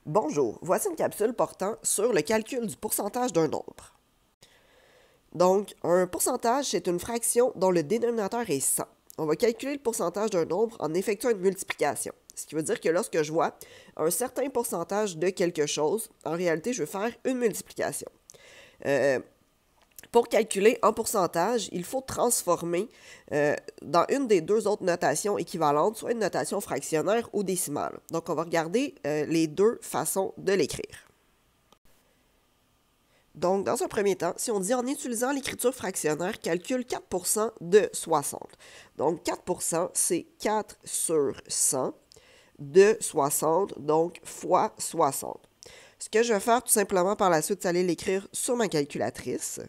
Bonjour, voici une capsule portant sur le calcul du pourcentage d'un nombre. Donc, un pourcentage, c'est une fraction dont le dénominateur est 100. On va calculer le pourcentage d'un nombre en effectuant une multiplication. Ce qui veut dire que lorsque je vois un certain pourcentage de quelque chose, en réalité, je vais faire une multiplication. Pour calculer en pourcentage, il faut transformer dans une des deux autres notations équivalentes, soit une notation fractionnaire ou décimale. Donc, on va regarder les deux façons de l'écrire. Donc, dans un premier temps, si on dit en utilisant l'écriture fractionnaire, calcule 4% de 60. Donc, 4%, c'est 4 sur 100 de 60, donc fois 60. Ce que je vais faire tout simplement par la suite, c'est aller l'écrire sur ma calculatrice.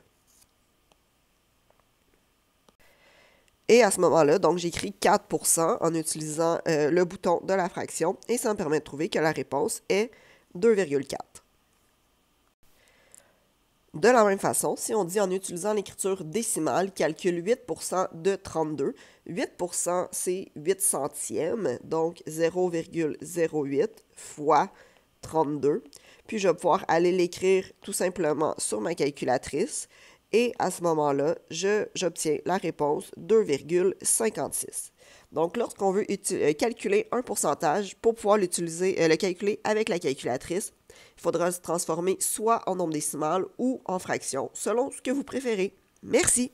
Et à ce moment-là, donc j'écris 4% en utilisant le bouton de la fraction et ça me permet de trouver que la réponse est 2,4. De la même façon, si on dit en utilisant l'écriture décimale, calcule 8% de 32. 8%, c'est 8 centièmes, donc 0,08 fois 32. Puis je vais pouvoir aller l'écrire tout simplement sur ma calculatrice. Et à ce moment-là, j'obtiens la réponse 2,56. Donc, lorsqu'on veut calculer un pourcentage, pour pouvoir le calculer avec la calculatrice, il faudra se transformer soit en nombre décimal ou en fraction, selon ce que vous préférez. Merci!